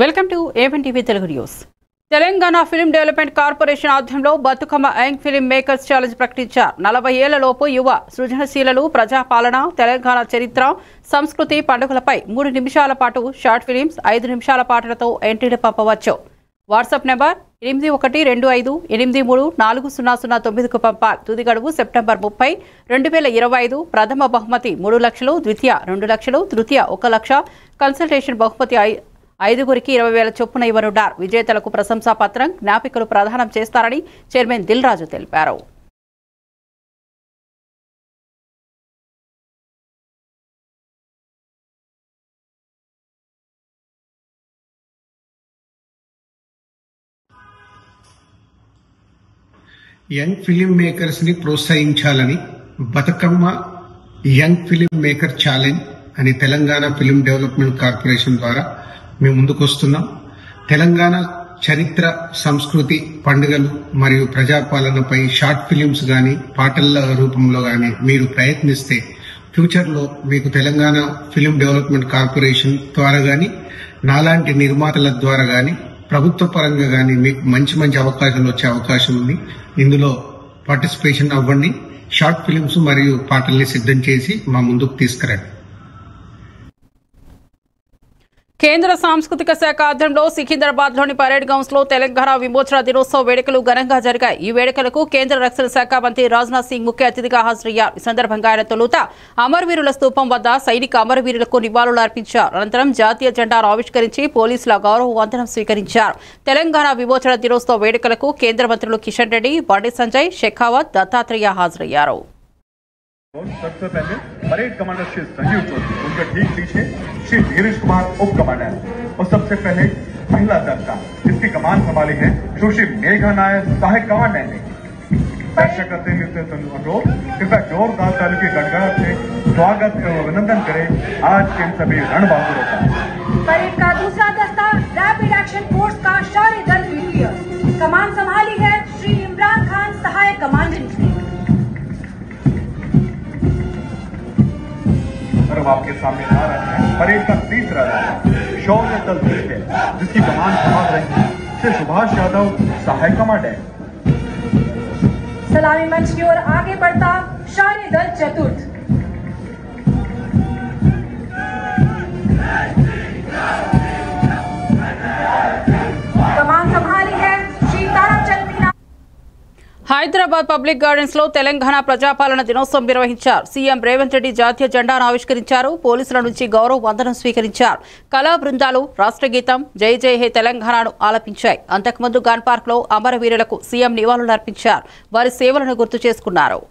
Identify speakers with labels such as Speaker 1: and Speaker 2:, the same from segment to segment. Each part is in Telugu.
Speaker 1: Welcome to A one TV Telugu news. Telangana film development corporation ఆధ్వర్యంలో Bathukamma young film makers challenge ప్రకటించారు. 40 ఏళ్లలోపు యువ సృజనశీలలు ప్రజాపాలన, తెలంగాణ చరిత్ర, సంస్కృతి, పండుగలపై 3 నిమిషాల పాటు షార్ట్ ఫిలిమ్స్ 5 నిమిషాల పాటలతో ఎంట్రీలు పంపవచ్చు. వాట్సాప్ నెంబర్ 8123840009కు పంపాలి. తుది గడువు సెప్టెంబర్ 30, 2025. ప్రథమ బహుమతి 3 లక్షలు, ద్వితీయ 2 లక్షలు, తృతీయ 1 లక్ష, కన్సల్టేషన్ బహుమతి 5గురికి 20,000 చొప్పున ఇవ్వనున్నారు. విజేతలకు ప్రశంసా పత్రం, జ్ఞాపికలు ప్రదానం చేస్తారని చైర్మన్ దిల్ రాజు తెలిపారు.
Speaker 2: యంగ్ ఫిలిం మేకర్స్ ని ప్రోత్సహించాలని Bathukamma young film maker challenge అని తెలంగాణ ఫిలిం డెవలప్మెంట్ కార్పొరేషన్ ద్వారా మేము ముందుకు వస్తున్నాం. తెలంగాణ చరిత్ర, సంస్కృతి, పండుగలు మరియు ప్రజాపాలనపై షార్ట్ ఫిలిమ్స్ గాని పాటల రూపంలో గాని మీరు ప్రయత్నిస్తే ఫ్యూచర్లో మీకు తెలంగాణ ఫిలిం డెవలప్మెంట్ కార్పొరేషన్ ద్వారా గాని, నాలాంటి నిర్మాతల ద్వారా గాని, ప్రభుత్వ పరంగా గాని మీకు మంచి అవకాశాలు వచ్చే అవకాశం ఉంది. ఇందులో పార్టిసిపేషన్ అవ్వండి. షార్ట్ ఫిలిమ్స్ మరియు పాటల్ని సిద్ధం చేసి మా ముందుకు తీసుకురండి.
Speaker 1: కేంద్ర సాంస్కృతిక శాఖ ఆధ్వర్యంలో సికింద్రాబాద్లోని పరేడ్ గ్రౌండ్స్ లో తెలంగాణ విమోచన దినోత్సవ వేడుకలు ఘనంగా జరిగాయి. ఈ వేడుకలకు కేంద్ర రక్షణ శాఖ మంత్రి రాజ్నాథ్ సింగ్ ముఖ్య అతిథిగా హాజరయ్యారు. ఈ సందర్భంగా ఆయన తొలుత అమరవీరుల స్తూపం వద్ద సైనిక అమరవీరులకు నివాళులు అర్పించారు. అనంతరం జాతీయ జెండాను ఆవిష్కరించి పోలీసుల గౌరవ వందనం స్వీకరించారు. తెలంగాణ విమోచన దినోత్సవ వేడుకలకు కేంద్ర మంత్రులు కిషన్ రెడ్డి, బండి సంజయ్, షెకావత్, దత్తాత్రేయ హాజరయ్యారు.
Speaker 3: सबसे पहले परेड कमांडर श्री संजीव चौधरी, उनके ठीक पीछे श्री धीरेश कुमार उप कमांडर और सबसे पहले महिला दस्ता जिसकी कमान संभाली है सुश्री मेघा नायक सहायक कमांडर ने दर्शक करते हुए अनुरोध कृपया जोरदार ताली की गड़गड़ाहट से स्वागत एवं अभिनंदन करें आज के सभी रणबहादुरों का।
Speaker 4: परेड का दूसरा दस्ता रैपिड एक्शन फोर्स का शौर्य दल द्वितीय, कमान संभाली है श्री इमरान खान सहायक कमांडेंट ने।
Speaker 3: अब आपके सामने आ रहा है परेड का तीसरा दस्ता शौर्य दल तृतीय जिसकी कमान संभाल रही है श्री सुभाष यादव सहायक कमांडेंट।
Speaker 4: सलामी मंच की ओर आगे बढ़ता शौर्य दल चतुर्थ, कमान संभाली है श्री ताराचंद मीना।
Speaker 1: హైదరాబాద్ పబ్లిక్ గార్డెన్స్ లో తెలంగాణ ప్రజాపాలన దినోత్సవం నిర్వహించారు. సీఎం రేవంత్ రెడ్డి జాతీయ జెండాను ఆవిష్కరించారు. పోలీసుల నుంచి గౌరవ వందనం స్వీకరించారు. కళా బృందాలు రాష్ట్ర గీతం జై జై హే తెలంగాణను ఆలపించాయి. అంతకుముందు గన్ పార్క్ లో అమరవీరులకు సీఎం నివాళులు అర్పించారు. వారి సేవలను గుర్తు చేసుకున్నారు.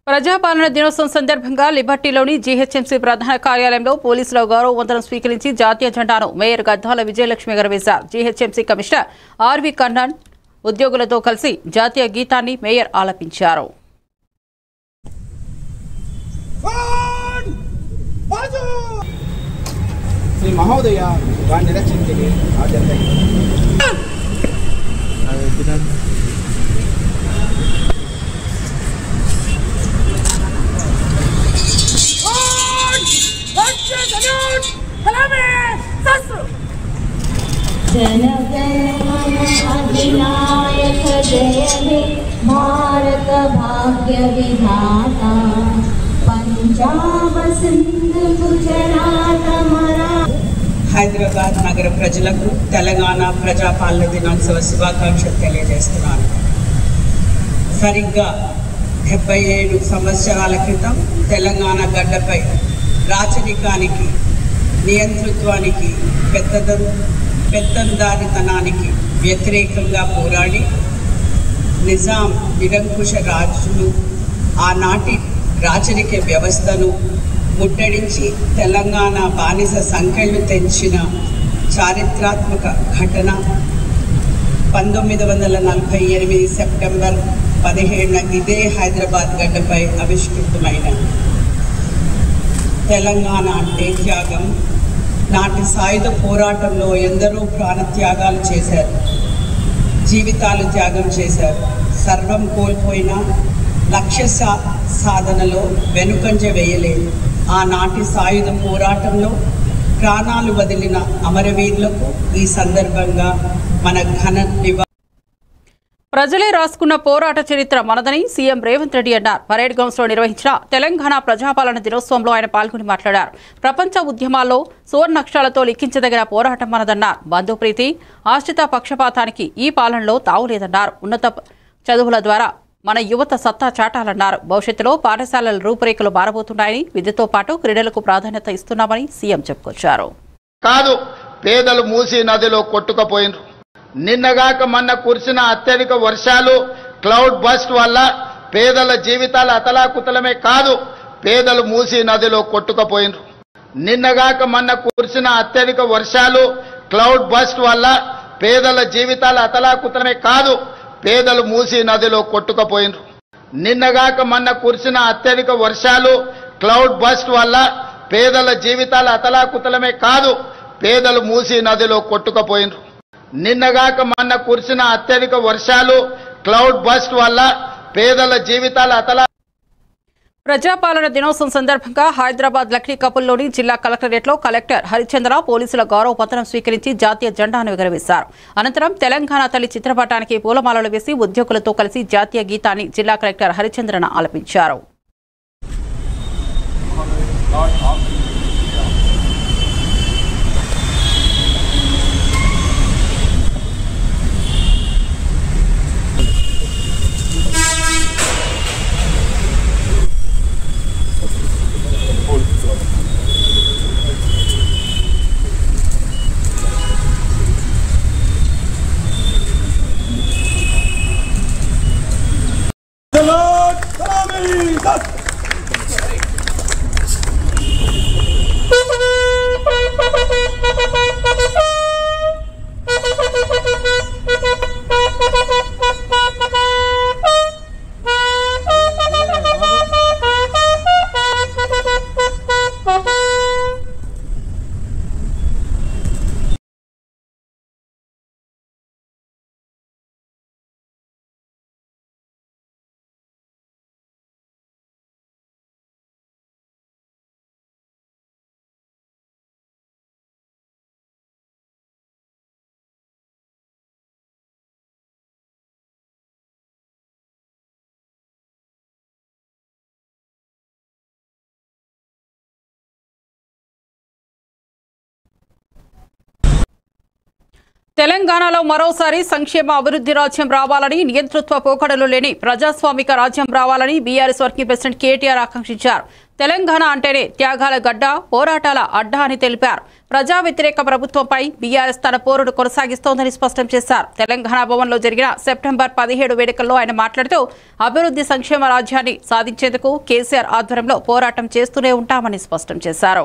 Speaker 1: ప్రజాపాలన దినోత్సవం సందర్భంగా లిబర్టీలోని జీహెచ్ఎంసీ ప్రధాన కార్యాలయంలో పోలీసుల గౌరవ వందనం స్వీకరించి జాతీయ జెండాను మేయర్ గద్దాల విజయలక్ష్మి ఎగురవేశారు. జీహెచ్ఎంసీ కమిషనర్ ఆర్వి కర్ణన్ ఉద్యోగులతో కలిసి జాతీయ గీతాన్ని మేయర్ ఆలపించారు.
Speaker 5: जनगणमन जय हे भारत भाग्य विधाता पंजाब सिंध गुजरात मरा।
Speaker 6: హైదరాబాద్ నగర ప్రజలకు తెలంగాణ ప్రజాపాలన దినోత్సవ శుభాకాంక్షలు తెలియజేస్తున్నాను. సరిగ్గా 77 సంవత్సరాల క్రితం తెలంగాణ గడ్డపై రాచరికానికి, నియంతృత్వానికి, పెత్తందారితనానికి వ్యతిరేకంగా పోరాడి నిజాం నిరంకుశ రాజులు ఆనాటి రాచరిక వ్యవస్థను ముట్టడించి తెలంగాణ బానిస సంఖ్యలు తెంచిన చారిత్రాత్మక ఘటన 1948 సెప్టెంబర్ 17న ఇదే హైదరాబాద్ గడ్డపై ఆవిష్కృతమైన తెలంగాణ అంటే త్యాగం. నాటి సాయుధ పోరాటంలో ఎందరో ప్రాణత్యాగాలు చేశారు, జీవితాలు త్యాగం చేశారు. సర్వం కోల్పోయిన లక్ష్య సాధనలో వెనుకంజ వేయలేదు. ఆనాటి సాయుధ పోరాటంలో ప్రాణాలు వదిలిన అమరవీరులకు ఈ సందర్భంగా మన ఘన
Speaker 1: ప్రజలే రాసుకున్న పోరాట చరిత్ర మనదని సీఎం రేవంత్ రెడ్డి అన్నారు. పరేడ్ గ్రౌండ్స్ లో నిర్వహించిన తెలంగాణ ప్రజాపాలన దినోత్సవంలో ఆయన పాల్గొని మాట్లాడారు. ప్రపంచ ఉద్యమాల్లో సువర్ణాక్షరాలతో లిఖించదగిన పోరాటం మనదన్నారు. బంధుప్రీతి, ఆశ్రిత పక్షపాతానికి ఈ పాలనలో తావులేదన్నారు. ఉన్నత చదువుల ద్వారా మన యువత సత్తా చాటాలన్నారు. భవిష్యత్తులో పాఠశాలల రూపురేఖలు మారబోతున్నాయని, విద్యతో పాటు క్రీడలకు ప్రాధాన్యత ఇస్తున్నామని సీఎం చెప్పుకొచ్చారు.
Speaker 7: కాదు, పేదలు మూసీ నదిలో కొట్టుకుపోయినారు. నిన్నగాక మొన్న కురిసిన అత్యధిక వర్షాలు, క్లౌడ్ బస్ట్ వల్ల పేదల జీవితాలు అతలాకుతలమే కాదు, పేదలు మూసీ నదిలో కొట్టుకుపోయినారు. నిన్నగాక మొన్న కురిసిన అత్యధిక వర్షాలు, క్లౌడ్ బస్ట్ వల్ల పేదల జీవితాలు అతలాకుతలమే కాదు, పేదలు మూసీ నదిలో కొట్టుకుపోయినారు. నిన్నగాక మొన్న కురిసిన అత్యధిక వర్షాలు, క్లౌడ్ బస్ట్ వల్ల పేదల జీవితాలు అతలాకుతలమే కాదు, పేదలు మూసీ నదిలో కొట్టుకుపోయినారు. నిన్నగాక మొన్న కురిసిన అత్యధిక వర్షాలు, క్లౌడ్ బస్ట్ వల్ల పేదల జీవితాలు
Speaker 1: ప్రజాపాలన దినోత్సవం సందర్భంగా హైదరాబాద్ లక్డీ కపుల్లోని జిల్లా కలెక్టరేట్లో కలెక్టర్ హరిచంద్ర పోలీసుల గౌరవ పత్రం స్వీకరించి జాతీయ జెండాను ఎగురవేశారు. అనంతరం తెలంగాణ తల్లి చిత్రపటానికి పూలమాలలు వేసి ఉద్యోగులతో కలిసి జాతీయ గీతాన్ని జిల్లా కలెక్టర్ హరిచంద్రన ఆలపించారు. తెలంగాణలో మరోసారి సంక్షేమ అభివృద్ధి రాజ్యం రావాలని, నియంతృత్వ పోకడలు లేని ప్రజాస్వామిక రాజ్యం రావాలని బీఆర్ఎస్ వర్కింగ్ ప్రెసిడెంట్ కేటీఆర్ ఆకాంక్షించారు. తెలంగాణ అంటేనే త్యాగాల గడ్డ, పోరాటాల అడ్డా అని తెలిపారు. ప్రజా వ్యతిరేక ప్రభుత్వంపై బీఆర్ఎస్ తన పోరును కొనసాగిస్తోందని స్పష్టం చేశారు. తెలంగాణ భవన్లో జరిగిన సెప్టెంబర్ 17 వేడుకల్లో ఆయన మాట్లాడుతూ అభివృద్ధి సంక్షేమ రాజ్యాన్ని సాధించేందుకు కేసీఆర్ ఆధ్వర్యంలో పోరాటం చేస్తూనే ఉంటామని స్పష్టం చేశారు.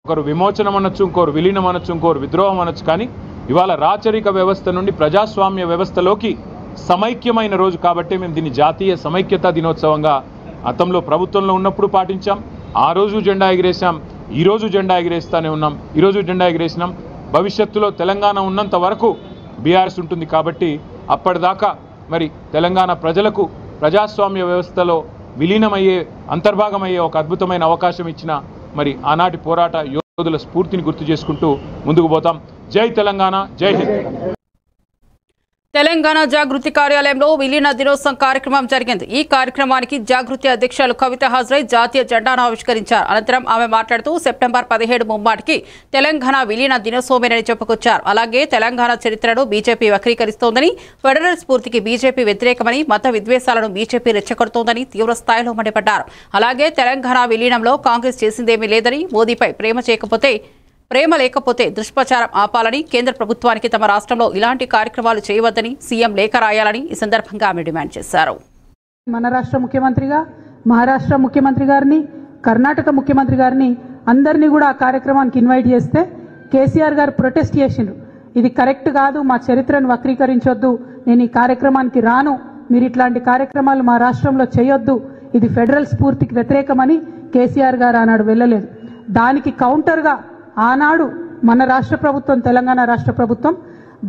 Speaker 8: ఒకరు విమోచనం అనొచ్చు, ఇంకోరు విలీనం అనొచ్చు, ఇంకోరు విద్రోహం అనొచ్చు, కానీ ఇవాళ రాచరిక వ్యవస్థ నుండి ప్రజాస్వామ్య వ్యవస్థలోకి సమైక్యమైన రోజు కాబట్టి మేము దీన్ని జాతీయ సమైక్యతా దినోత్సవంగా గతంలో ప్రభుత్వంలో ఉన్నప్పుడు పాటించాం. ఆ రోజు జెండా ఎగిరేసాం, ఈరోజు జెండా ఎగిరేస్తూనే ఉన్నాం. ఈరోజు జెండా ఎగిరేసినాం. భవిష్యత్తులో తెలంగాణ ఉన్నంత వరకు బీఆర్ఎస్ ఉంటుంది కాబట్టి అప్పటిదాకా మరి తెలంగాణ ప్రజలకు ప్రజాస్వామ్య వ్యవస్థలో విలీనమయ్యే అంతర్భాగమయ్యే ఒక అద్భుతమైన అవకాశం ఇచ్చిన మరి ఆనాటి పోరాట యోధుల స్ఫూర్తిని గుర్తు చేసుకుంటూ ముందుకు పోతాం. జై తెలంగాణ, జై హింద్.
Speaker 1: తెలంగాణ జాగృతి కార్యాలయంలో విలీన దినోత్సవం కార్యక్రమం జరిగింది. ఈ కార్యక్రమానికి జాగృతి అధ్యక్షులు కవిత హాజరై జాతీయ జెండాను ఆవిష్కరించారు. అనంతరం ఆమె మాట్లాడుతూ సెప్టెంబర్ 17 ముమ్మాటికి తెలంగాణ విలీన దినోత్సవమేనని చెప్పుకొచ్చారు. అలాగే తెలంగాణ చరిత్రను బీజేపీ వక్రీకరిస్తోందని, ఫెడరల్ స్ఫూర్తికి బీజేపీ వ్యతిరేకమని, మత విద్వేషాలను బీజేపీ రెచ్చగొడుతోందని తీవ్ర స్థాయిలో మండిపడ్డారు. అలాగే తెలంగాణ విలీనంలో కాంగ్రెస్ చేసిందేమీ లేదని, మోదీపై ప్రేమ లేకపోతే దుష్ప్రచారం ఆపాలని, కేంద్ర ప్రభుత్వానికి తమ రాష్ట్రంలో ఇలాంటి కార్యక్రమాలు చేయవద్దని సీఎం లేఖ రాయాలని ఈ సందర్భంగా ఆమె డిమాండ్ చేశారు.
Speaker 9: మన రాష్ట్ర ముఖ్యమంత్రిగా మహారాష్ట్ర ముఖ్యమంత్రి గారిని, కర్ణాటక ముఖ్యమంత్రి గారిని అందరినీ కూడా ఆ కార్యక్రమానికి ఇన్వైట్ చేస్తే కేసీఆర్ గారు ప్రొటెస్ట్ చేసిండ్రు. ఇది కరెక్ట్ కాదు, మా చరిత్రను వక్రీకరించొద్దు, నేను ఈ కార్యక్రమానికి రాను, మీరు ఇట్లాంటి కార్యక్రమాలు మా రాష్ట్రంలో చేయొద్దు, ఇది ఫెడరల్ స్ఫూర్తికి వ్యతిరేకమని కేసీఆర్ గారు ఆనాడు వెళ్ళలేదు. దానికి కౌంటర్గా ఆనాడు మన రాష్ట్ర ప్రభుత్వం, తెలంగాణ రాష్ట్ర ప్రభుత్వం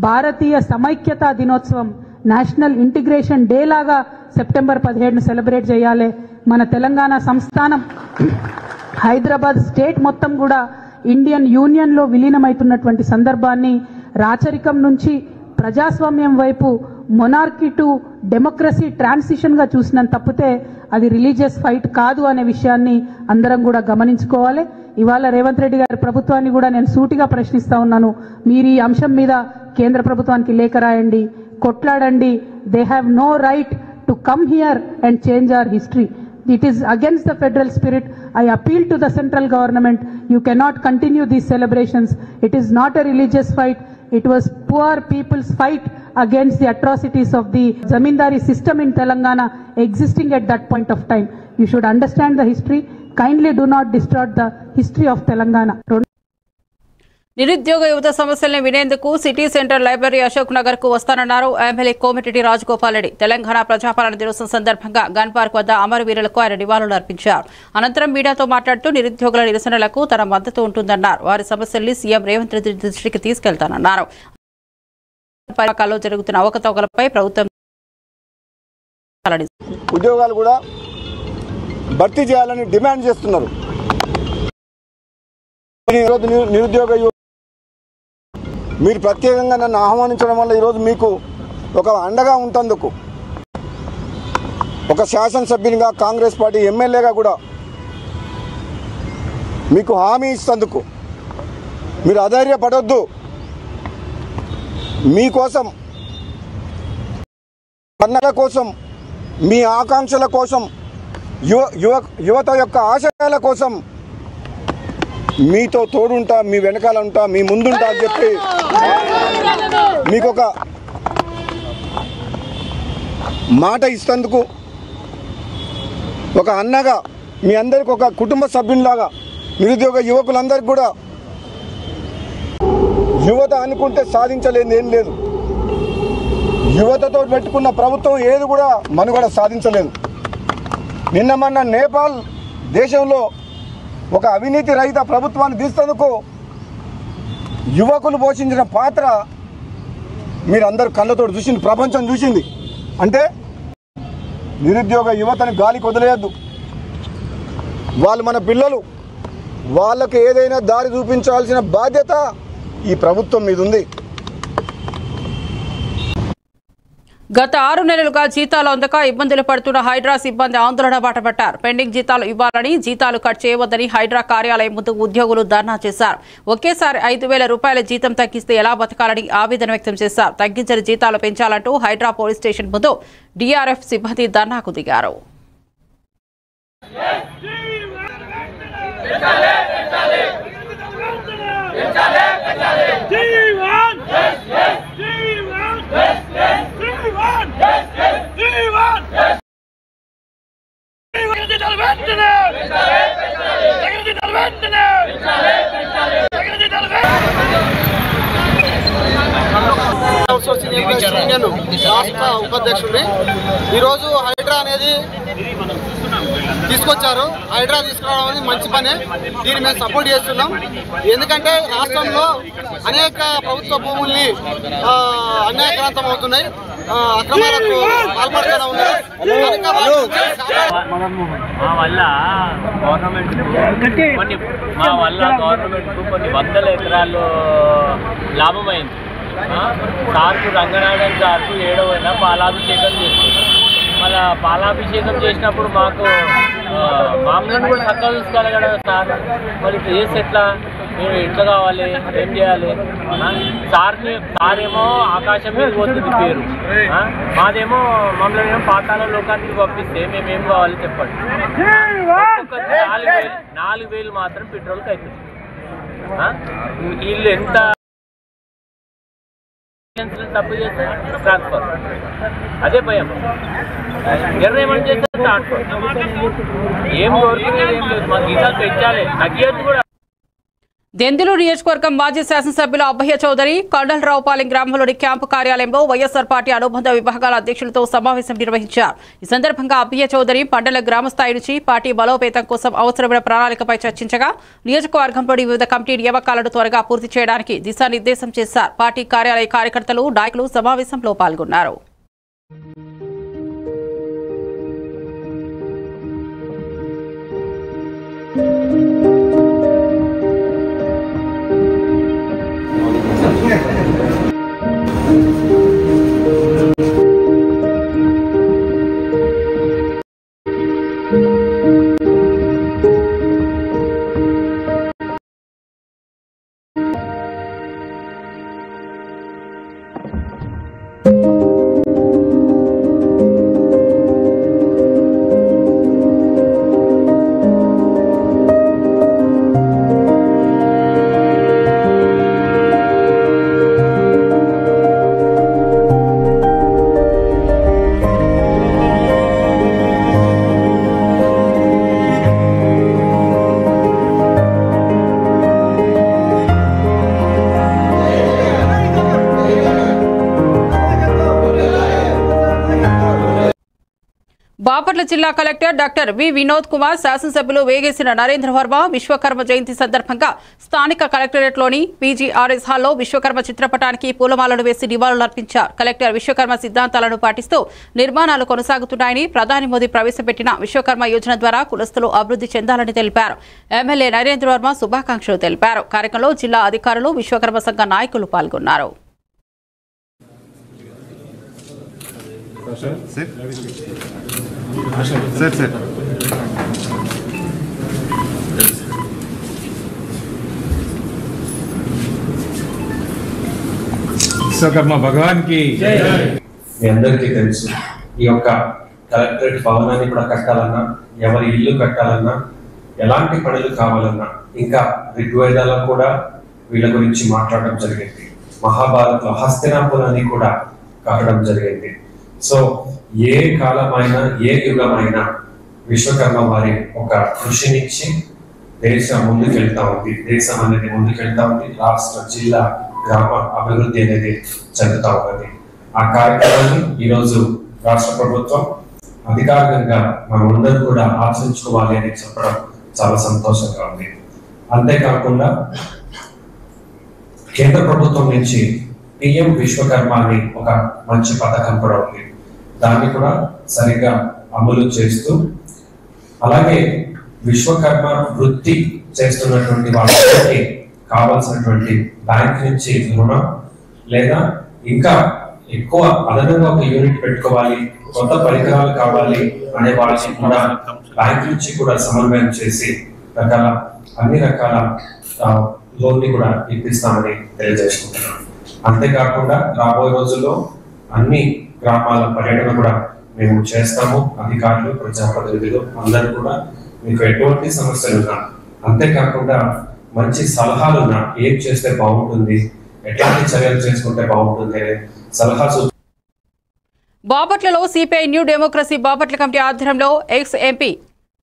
Speaker 9: భారతీయ సమైక్యతా దినోత్సవం, నేషనల్ ఇంటిగ్రేషన్ డే లాగా సెప్టెంబర్ 17ను సెలబ్రేట్ చేయాలి. మన తెలంగాణ సంస్థానం, హైదరాబాద్ స్టేట్ మొత్తం కూడా ఇండియన్ యూనియన్లో విలీనమైతున్నటువంటి సందర్భాన్ని రాచరికం నుంచి ప్రజాస్వామ్యం వైపు, మొనార్కీ టు డెమోక్రసీ ట్రాన్సిషన్గా చూసినంత తప్పితే అది రిలీజియస్ ఫైట్ కాదు అనే విషయాన్ని అందరం కూడా గమనించుకోవాలి. ఇవాళ రేవంత్ రెడ్డి గారి ప్రభుత్వాన్ని కూడా నేను సూటిగా ప్రశ్నిస్తా ఉన్నాను. మీరు ఈ అంశం మీద కేంద్ర ప్రభుత్వానికి లేఖ రాయండి, కొట్లాడండి. They have no right to come here and change our history. It is against the federal spirit. I appeal to the central government. You cannot continue these celebrations. It is not a religious fight. It was poor people's fight against the atrocities of the zamindari system in Telangana existing at that point of time. You should understand the history. Kindly do not distort the history of Telangana.
Speaker 1: నిరుద్యోగ యువత సమస్యల్ని వినేందుకు city centre library Ashok Nagar కు వస్తానన్నారు ఎమ్మెల్యే కోమటిరెడ్డి రాజగోపాల్ రెడ్డి. తెలంగాణ ప్రజాపాలన దినోత్సవం సందర్భంగా గన్ పార్క్ వద్ద అమరవీరులకు ఆయన నివాళులు అర్పించారు. అనంతరం మీడియాతో మాట్లాడుతూ నిరుద్యోగుల నిరసనలకు తన మద్దతు ఉంటుందన్నారు. వారి సమస్యల్ని సీఎం రేవంత్ రెడ్డి దృష్టికి తీసుకెళ్తానన్నారు. జరుగుతున్న అవకతవకలపై ప్రభుత్వం
Speaker 10: ఉద్యోగాలు కూడా భర్తీ చేయాలని డిమాండ్ చేస్తున్నారు. నిరుద్యోగ మీరు ప్రత్యేకంగా నన్ను ఆహ్వానించడం వల్ల ఈరోజు మీకు ఒక అండగా ఉంటందుకు, ఒక శాసనసభ్యునిగా, కాంగ్రెస్ పార్టీ ఎమ్మెల్యేగా కూడా మీకు హామీ ఇస్తందుకు, మీరు అధైర్యపడొద్దు, మీకోసం, కర్ణాటక కోసం, మీ ఆకాంక్షల కోసం, యువత యొక్క ఆశయాల కోసం మీతో తోడుంటా, మీ వెనకాల ఉంటా, మీ ముందుంటా అని చెప్పి మీకు ఒక మాట ఇస్తందుకు, ఒక అన్నగా, మీ అందరికి ఒక కుటుంబ సభ్యునిలాగా, నిరుద్యోగ యువకులందరికీ కూడా, యువత అనుకుంటే సాధించలేదు ఏం లేదు. యువతతో పెట్టుకున్న ప్రభుత్వం ఏది కూడా మనుగడ సాధించలేదు. నిన్న మొన్న నేపాల్ దేశంలో ఒక అవినీతి రహిత ప్రభుత్వాన్ని తీసేందుకు యువకులు పోషించిన పాత్ర మీరందరూ కళ్ళతో చూసింది, ప్రపంచం చూసింది. అంటే నిరుద్యోగ యువతని గాలికి వదిలేయద్దు. వాళ్ళు మన పిల్లలు, వాళ్ళకు ఏదైనా దారి చూపించాల్సిన బాధ్యత ఈ ప్రభుత్వం మీద ఉంది.
Speaker 1: గత 6 నెలలుగా జీతాలు అందక ఇబ్బందులు పడుతున్న హైడ్రా సిబ్బంది ఆందోళన బాటపట్టారు. పెండింగ్ జీతాలు ఇవ్వాలని, జీతాలు కట్ చేయవద్దని హైడ్రా కార్యాలయం ముందు ఉద్యోగులు ధర్నా చేశారు. ఒకేసారి 5,000 రూపాయల జీతం తగ్గిస్తే ఎలా బతకాలని ఆవేదన వ్యక్తం చేశారు. తగ్గించిన జీతాలు పెంచాలంటూ హైడ్రా పోలీస్ స్టేషన్ ముందు డీఆర్ఎఫ్ సిబ్బంది ధర్నాకు దిగారు.
Speaker 11: యూనియన్ రాష్ట్ర ఉపాధ్యక్షుడిని. ఈరోజు హైడ్రా అనేది తీసుకొచ్చారు. హైడ్రా తీసుకురావడం అనేది మంచి పనే. దీన్ని మేము సపోర్ట్ చేస్తున్నాం. ఎందుకంటే రాష్ట్రంలో అనేక ప్రభుత్వ భూముల్ని అన్యాయక్రాంతం అవుతున్నాయి, అక్రమాలకు పాల్పడుతూ ఉన్నాయి.
Speaker 12: మా వల్ల గవర్నమెంట్కు కొన్ని వందల ఎకరాలు లాభమైంది. సార్కు రంగనాథన్ సార్కు 7వ పాలాభిషేకం చేస్తుంది. మళ్ళీ పాలాభిషేకం చేసినప్పుడు మాకు మామూలు కూడా చక్కగా చూసుకోవాలి కదా సార్. మరి చేసి ఎట్లా, మేము ఎట్లా కావాలి, ఏం చేయాలి? సారేమో ఆకాశం మీద పోతుంది పేరు, మాదేమో మమ్మల్ని ఏమో పాతాళ లోకానికి పంపిస్తే మేమేం కావాలి చెప్పండి. 4,000 మాత్రం పెట్రోల్కి అవుతుంది. వీళ్ళు ఎంత తప్పు చేస్తే ట్రాన్స్ఫర్, అదే భయం. ఏమని చేస్తే ట్రాన్స్ఫర్. ఏం కోరుకునేది ఏం లేదు, మా గీతాలు పెంచాలి, తగ్గేది కూడా.
Speaker 1: దెందులూరు నియోజకవర్గం మాజీ శాసనసభ్యులు అబ్బయ్య చౌదరి కొండలరావుపాలెం గ్రామంలోని క్యాంపు కార్యాలయంలో వైఎస్ఆర్ పార్టీ అనుబంధ విభాగాల అధ్యక్షులతో సమావేశం నిర్వహించారు. ఈ సందర్భంగా అబ్బయ్య చౌదరి మండల గ్రామ స్థాయి నుంచి పార్టీ బలోపేతం కోసం అవసరమైన ప్రణాళికపై చర్చించగా నియోజకవర్గంలోని వివిధ కమిటీ నియామకాలను త్వరగా పూర్తి చేయడానికి దిశానిర్దేశం చేశారు. పార్టీ కార్యాలయ కార్యకర్తలు, నాయకులు సమావేశంలో పాల్గొన్నారు. బాపట్ల జిల్లా collector doctor V Vinod Kumar, శాసనసభ్యులు వేగేసిన నరేంద్ర వర్మ విశ్వకర్మ జయంతి సందర్భంగా స్థానిక కలెక్టరేట్లోని పీజీఆర్ఎస్ హాల్లో విశ్వకర్మ చిత్రపటానికి పూలమాలలు వేసి నివాళులర్పించారు. కలెక్టర్ విశ్వకర్మ సిద్ధాంతాలను పాటిస్తూ నిర్మాణాలు కొనసాగుతున్నాయని, ప్రధాని మోదీ ప్రవేశపెట్టిన విశ్వకర్మ యోజన ద్వారా కులస్తులు అభివృద్ధి చెందాలని తెలిపారు. ఎమ్మెల్యే నరేంద్ర వర్మ శుభాకాంక్షలు తెలిపారు. కార్యక్రమంలో జిల్లా అధికారులు, విశ్వకర్మ సంఘ నాయకులు పాల్గొన్నారు.
Speaker 13: విశ్వకర్మ భగవాన్ కి
Speaker 14: మీ అందరికీ తెలుసు, ఈ యొక్క కలెక్టరేట్ భవనాన్ని కూడా కట్టాలన్నా, ఎవరి ఇల్లు కట్టాలన్నా, ఎలాంటి పనులు కావాలన్నా, ఇంకా ఋగ్వేదాల్లో కూడా వీళ్ళ గురించి మాట్లాడడం జరిగింది. మహాభారత్లో హస్తినాపురాన్ని కూడా కట్టడం జరిగింది. సో ఏ కాలమైనా, ఏ యుగమైనా విశ్వకర్మ వారి ఒక కృషినిచ్చి దేశం ముందుకెళ్తా ఉంది, దేశం అనేది ముందుకెళ్తా ఉంది, రాష్ట్ర, జిల్లా, గ్రామ అభివృద్ధి అనేది చెందుతా ఉన్నది. ఆ కార్యక్రమాన్ని ఈరోజు రాష్ట్ర ప్రభుత్వం అధికారికంగా మనమందరూ కూడా ఆచరించుకోవాలి అని చెప్పడం చాలా సంతోషంగా ఉంది. అంతేకాకుండా కేంద్ర ప్రభుత్వం నుంచి పిఎం విశ్వకర్మ అని ఒక మంచి పథకం కూడా ఉంది. దాన్ని కూడా సరిగ్గా అమలు చేస్తూ, అలాగే విశ్వకర్మ వృత్తి చేస్తున్నటువంటి వాళ్ళకి కావాల్సినటువంటి బ్యాంక్ నుంచి రుణం, లేదా ఇంకా ఎక్కువ అదనంగా ఒక యూనిట్ పెట్టుకోవాలి, కొత్త పరికరాలు కావాలి అనే వాళ్ళకి కూడా బ్యాంక్ నుంచి కూడా సమన్వయం చేసి అన్ని రకాల లోన్ ని కూడా ఇప్పిస్తామని తెలియజేసుకుంటున్నాం. అంతేకాకుండా రాబోయే రోజుల్లో అన్ని గ్రామాల పర్యటన కూడా మేము చేస్తాము. అధికారులు, ప్రజాప్రతినిధులు అందరూ కూడా మీకు ఎటువంటి సమస్యలున్నా, అంతేకాకుండా మంచి సలహాలున్నా, ఏం చేస్తే బాగుంటుంది, ఎట్లాంటి చర్యలు చేసుకుంటే బాగుంటుంది అనే సలహా.
Speaker 1: బాపట్లలో CPI new democracy Bapatla committee ఆధ్వర్యంలో ఎక్స్ ఎంపీ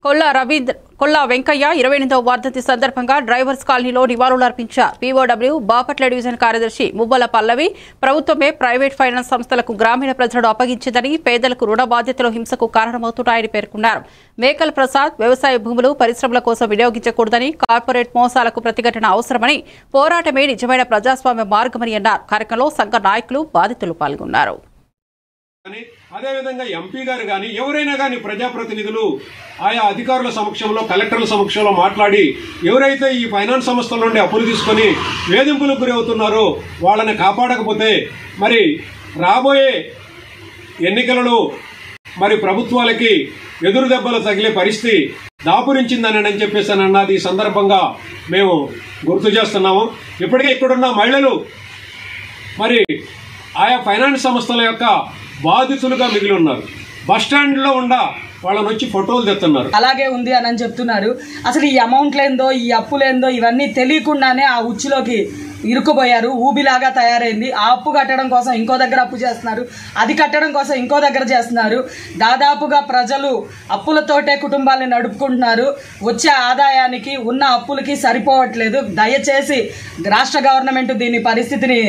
Speaker 1: కొల్లా రవీంద్ర కొల్లా వెంకయ్య 28వ వర్ధంతి సందర్భంగా డ్రైవర్స్ కాలనీలో నివాళులర్పించారు. పీఓడబ్ల్యూ బాపట్ల డివిజన్ కార్యదర్శి మువ్వల పల్లవి ప్రభుత్వమే ప్రైవేట్ ఫైనాన్స్ సంస్థలకు గ్రామీణ ప్రజలను అప్పగించిందని, పేదలకు రుణ బాధ్యతలు హింసకు కారణమవుతున్నాయని పేర్కొన్నారు. మేకల్ ప్రసాద్ వ్యవసాయ భూములు పరిశ్రమల కోసం వినియోగించకూడదని, కార్పొరేట్ మోసాలకు ప్రతిఘటన అవసరమని, పోరాటమే నిజమైన ప్రజాస్వామ్య మార్గమని అన్నారు. కార్యక్రమంలో సంఘ నాయకులు బాధితులు పాల్గొన్నారు.
Speaker 15: అదేవిధంగా ఎంపీ గారు కానీ ఎవరైనా కానీ ప్రజాప్రతినిధులు ఆయా అధికారుల సమక్షంలో కలెక్టర్ల సమక్షంలో మాట్లాడి ఎవరైతే ఈ ఫైనాన్స్ సంస్థల నుండి అప్పులు తీసుకొని వేధింపులకు గురవుతున్నారో వాళ్ళని కాపాడకపోతే మరి రాబోయే ఎన్నికలలో మరి ప్రభుత్వాలకి ఎదురు దెబ్బలు తగిలే పరిస్థితి దాపురించిందని చెప్పేసి అన్నది ఈ సందర్భంగా మేము గుర్తు చేస్తున్నాము. ఇప్పటికే ఇక్కడున్న మహిళలు మరి ఆయా ఫైనాన్స్ సంస్థల యొక్క బాధితులుగా మిగిలి ఉన్నారు. బస్టాండ్లో వాళ్ళని వచ్చి ఫోటోలు తెస్తున్నారు.
Speaker 16: అలాగే ఉంది అని చెప్తున్నారు. అసలు ఈ అమౌంట్లేందో ఈ అప్పులేందో ఇవన్నీ తెలియకుండానే ఆ ఉచ్చులోకి ఇరుక్కుపోయారు. ఊబిలాగా తయారైంది. ఆ అప్పు కట్టడం కోసం ఇంకో దగ్గర అప్పు చేస్తున్నారు, అది కట్టడం కోసం ఇంకో దగ్గర చేస్తున్నారు. దాదాపుగా ప్రజలు అప్పులతోటే కుటుంబాన్ని నడుపుకుంటున్నారు. వచ్చే ఆదాయానికి ఉన్న అప్పులకి సరిపోవట్లేదు. దయచేసి రాష్ట్ర గవర్నమెంట్ దీని పరిస్థితిని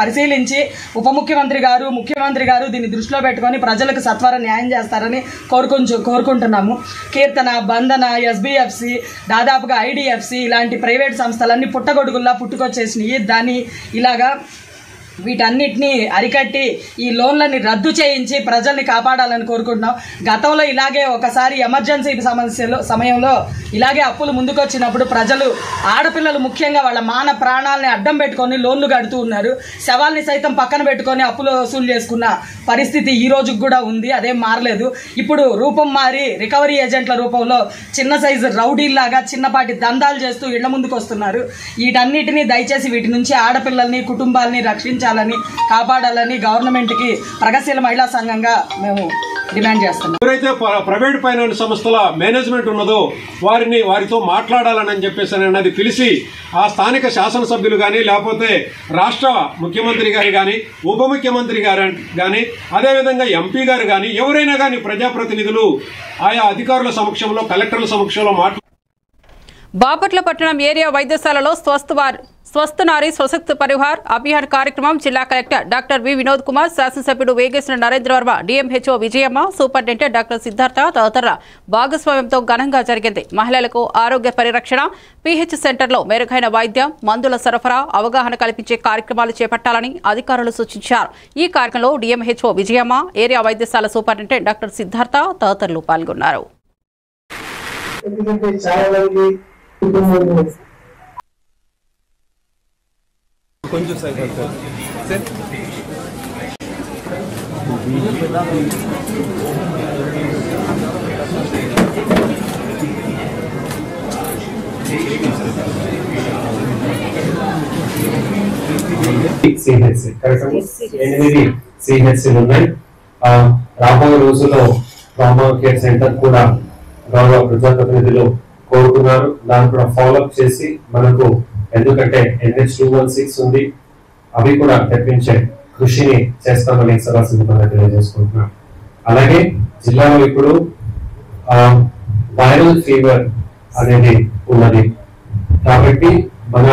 Speaker 16: పరిశీలించి ఉప ముఖ్యమంత్రి గారు ముఖ్యమంత్రి గారు దీన్ని దృష్టిలో పెట్టుకొని ప్రజలకు సత్వర న్యాయం చేస్తారని కోరుకుంటున్నాము. కీర్తన, బంధన, ఎస్బీఎఫ్సి, దాదాపుగా ఐడిఎఫ్సి ఇలాంటి ప్రైవేట్ సంస్థలన్నీ పుట్టగొడుగుల్లా పుట్టుకొచ్చేసినాయి. దాన్ని ఇలాగా వీటన్నిటిని అరికట్టి ఈ లోన్లని రద్దు చేయించి ప్రజల్ని కాపాడాలని కోరుకుంటున్నాం. గతంలో ఇలాగే ఒకసారి ఎమర్జెన్సీ సమయంలో ఇలాగే అప్పులు ముందుకొచ్చినప్పుడు ప్రజలు ఆడపిల్లలు ముఖ్యంగా వాళ్ళ మాన ప్రాణాలని అడ్డం పెట్టుకొని లోన్లు కడుతూ ఉన్నారు. శవాల్ని సైతం పక్కన పెట్టుకొని అప్పులు వసూలు చేసుకున్న పరిస్థితి ఈ రోజుకు కూడా ఉంది. అదేం మారలేదు. ఇప్పుడు రూపం మారి రికవరీ ఏజెంట్ల రూపంలో చిన్న సైజు రౌడీల్లాగా చిన్నపాటి దందాలు చేస్తూ ఇళ్ల ముందుకు వస్తున్నారు. వీటన్నిటినీ దయచేసి వీటి నుంచి ఆడపిల్లల్ని కుటుంబాలని రక్షించాలని కాపాడాలని గవర్నమెంట్ కి ప్రగతిశీల మహిళా సంఘంగా మేము డిమాండ్ చేస్తున్నాం.
Speaker 15: ఎవరైతే ప్రైవేట్ ఫైనాన్స్ సంస్థల మేనేజ్మెంట్ ఉన్నదో వారితో మాట్లాడాలని చెప్పేసి అన్నది పిలిచి ఆ స్థానిక శాసనసభ్యులు కానీ లేకపోతే రాష్ట్ర ముఖ్యమంత్రి గారు కానీ ఉప ముఖ్యమంత్రి గారు కానీ అదేవిధంగా ఎంపీ గారు కానీ ఎవరైనా కానీ ప్రజాప్రతినిధులు ఆయా అధికారుల సమక్షంలో కలెక్టర్ల సమక్షంలో
Speaker 1: బాపట్ల పట్టణం ఏరియా వైద్యశాలలో స్వస్థ నారీ స్వశక్తి పరిహార్ అభియాన్ కార్యక్రమం జిల్లా collector doctor V Vinod Kumar, శాసనసభ్యుడు Vegeswara Narendra Varma, DMHO Vijayamma, superintendent doctor Siddhartha తదితరుల భాగస్వామ్యంతో ఘనంగా జరిగింది. మహిళలకు ఆరోగ్య పరిరక్షణ, పీహెచ్ సెంటర్లో మెరుగైన వైద్యం, మందుల సరఫరా, అవగాహన కల్పించే కార్యక్రమాలు చేపట్టాలని అధికారులు సూచించారు. ఈ కార్యక్రమంలో డిఎంహెచ్ఓ విజయమ్మ, ఏరియా వైద్యశాల సూపరింటెండెంట్ డాక్టర్ సిద్ధార్థ తదితరులు పాల్గొన్నారు.
Speaker 17: కొంచెం సైకిల్ సార్
Speaker 14: ఎనిమిది సిహెచ్సీలు ఉన్నాయి. రాబోయే రోజుల్లో ట్రామా కేర్ సెంటర్ కూడా గౌరవ ప్రజాప్రతినిధులు కోరుకున్నారు. దాన్ని కూడా ఫాలోఅప్ చేసి మనకు ఎందుకంటే NH216 ఉంది, అవి కూడా తెప్పించే కృషిని చేస్తామని సభాసందర్భంగా తెలియజేసుకుంటున్నాం. అలాగే జిల్లాలో ఇప్పుడు వైరల్ ఫీవర్ అనేది ఉన్నది కాబట్టి మన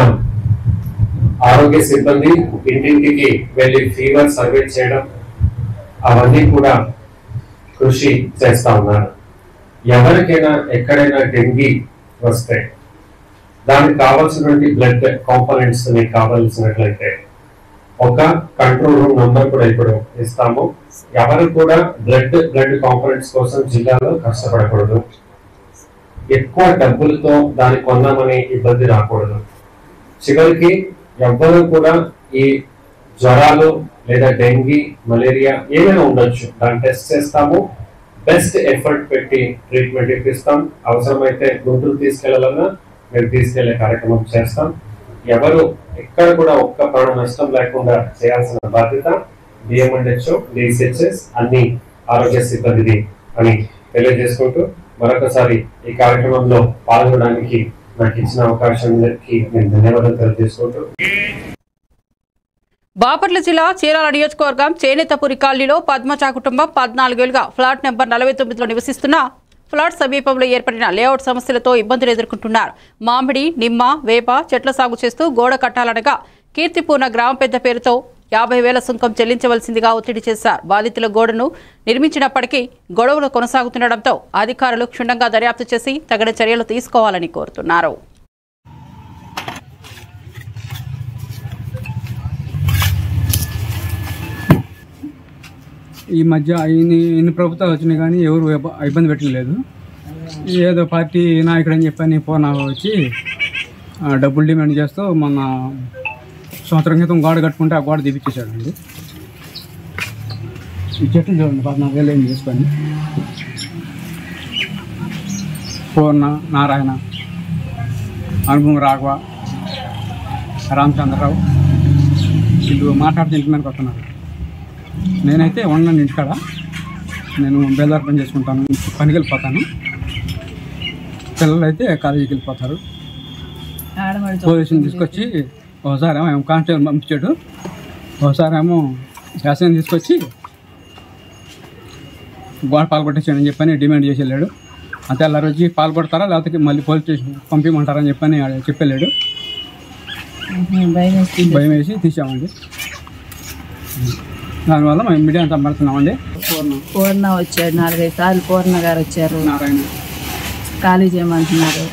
Speaker 14: ఆరోగ్య సిబ్బంది ఇంటింటికి వెళ్ళి ఫీవర్ సర్వే చేయడం అవన్నీ కూడా కృషి చేస్తా ఉన్నారు. ఎవరికైనా ఎక్కడైనా డెంగీ వస్తే దానికి కావాల్సినటువంటి బ్లడ్ కాంపోనెంట్స్ కావాల్సినట్లయితే ఒక కంట్రోల్ రూమ్ నంబర్ కూడా ఇప్పుడు ఇస్తాము. ఎవరు కూడా బ్లడ్ కాంపోనెంట్స్ కోసం జిల్లాలో కష్టపడకూడదు. ఎక్కువ డబ్బులతో దాన్ని కొన్నామని ఇబ్బంది రాకూడదు. చివరికి ఎవ్వరూ కూడా ఈ జ్వరాలు లేదా డెంగీ, మలేరియా ఏమైనా ఉండొచ్చు, దాన్ని టెస్ట్ చేస్తాము. బెస్ట్ ఎఫర్ట్ పెట్టి ట్రీట్మెంట్ ఇప్పిస్తాం. అవసరమైతే గుంటూరు తీసుకెళ్లాలన్నా మేము తీసుకెళ్లే కార్యక్రమం చేస్తాం. ఎవరు ఎక్కడ కూడా ఒక్క ప్రాణ నష్టం లేకుండా చేయాల్సిన బాధ్యత డిఎంహెచ్ఓ, డిసిహెచ్ఎస్ అన్ని ఆరోగ్య సిబ్బందిది అని తెలియజేసుకుంటూ మరొకసారి ఈ కార్యక్రమంలో పాల్గొనడానికి నాకు ఇచ్చిన అవకాశానికి నేను ధన్యవాదాలు తెలియజేసుకుంటూ
Speaker 1: బాపట్ల జిల్లా చీరాల నియోజకవర్గం చేనేతపురి కాలనీలో పద్మచ కుటుంబం 14 ఏళ్లుగా ఫ్లాట్ నెంబర్ 49లో నివసిస్తున్న ఫ్లాట్ సమీపంలో ఏర్పడిన లేఅవుట్ సమస్యలతో ఇబ్బందులు ఎదుర్కొంటున్నారు. మామిడి, నిమ్మ, వేప చెట్ల సాగు చేస్తూ గోడ కట్టాలనగా కీర్తిపూర్ణ గ్రామ పెద్ద పేరుతో 50,000 సుంకం చెల్లించవలసిందిగా ఒత్తిడి చేశారు. బాధితుల గోడను నిర్మించినప్పటికీ గొడవలు కొనసాగుతుండటంతో అధికారులు క్షుణ్ణంగా దర్యాప్తు చేసి తగిన చర్యలు తీసుకోవాలని కోరుతున్నారు.
Speaker 18: ఈ మధ్య ఇన్ని ప్రభుత్వాలు వచ్చినాయి కానీ ఎవరు ఇబ్బంది పెట్టలేదు. ఏదో పార్టీ నాయకుడు అని చెప్పని ఫోన్ వచ్చి డబ్బులు డిమాండ్ చేస్తూ మొన్న సంవత్సరం క్రితం గోడ కట్టుకుంటే ఆ గోడ దిగిచ్చేసాడండి. ఈ చెట్లు చూడండి 14,000 ఏం చేసుకొని పూర్ణ, నారాయణ, అనుభవం, రాఘవ, రామచంద్రరావు వీళ్ళు మాట్లాడితే ఇంటి మీదకి వస్తున్నారు. నేనైతే ఉన్నాను ఇంటికాడ. నేను బేదార్ పని చేసుకుంటాను, పనికి వెళ్ళిపోతాను. పిల్లలు అయితే కాలేజీకి వెళ్ళిపోతారు. పోలీసుని తీసుకొచ్చి ఒకసారి ఏమో కానిస్టేబుల్ పంపించాడు, ఒకసారి ఏమో శాసనం తీసుకొచ్చి గోడ పాల్గొట్టేసాడని చెప్పని డిమాండ్ చేసి వెళ్ళాడు. అంతే అలా రోజు పాల్గొడతారా లేకపోతే మళ్ళీ పోలీస్ స్టేషన్ పంపించమంటారని చెప్పని చెప్పెళ్ళాడు. భయం వేసి తీసామండి. దానివల్ల మేము మీడియా అంతా పడుతున్నామండి.
Speaker 19: పూర్ణ వచ్చాడు 4-5 సార్లు. పూర్ణ గారు వచ్చారు, ఖాళీ చేయమంటున్నారు.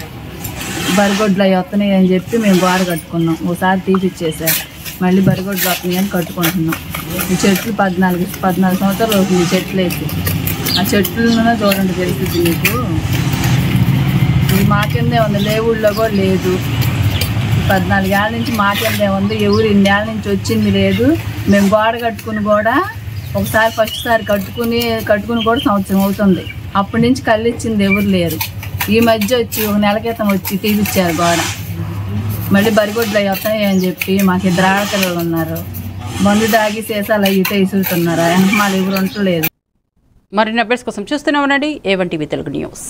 Speaker 19: బరిగొడ్లు అవి వస్తున్నాయి అని చెప్పి మేము గోడ కట్టుకున్నాం. ఒకసారి తీపిచ్చేసారు, మళ్ళీ బరిగొడ్లు వస్తున్నాయి అని కట్టుకుంటున్నాం. ఈ చెట్లు 14 సంవత్సరాలు అవుతుంది చెట్లు వేసి. ఆ చెట్లను చూడండి తెలుస్తుంది మీకు. ఇది మా కిందే ఉంది, లేవుళ్ళో కూడా లేదు. 14 ఏళ్ళ నుంచి మా కిందే ఉంది. ఎవరు 2 ఏళ్ళ నుంచి వచ్చింది లేదు. మేము గోడ కట్టుకుని కూడా ఒకసారి ఫస్ట్ సారి కట్టుకుని కూడా సంవత్సరం అవుతుంది. అప్పటి నుంచి కళ్ళు ఇచ్చింది ఎవరు లేరు. ఈ మధ్య వచ్చి 1 నెల క్రితం వచ్చి తీపిచ్చారు గోడ. మళ్ళీ బరిగొడ్లు అవి వస్తాయి అని చెప్పి మాకు 2 ఆడపిల్లలు ఉన్నారు. మందు దాగి సీసాలు అయితే ఇసురుతున్నారు. వెనకమాలు ఎవరు ఉండలేదు.
Speaker 1: మరిన్ని అప్డేట్స్ కోసం చూస్తూనే ఉండండి A1 టీవీ తెలుగు న్యూస్.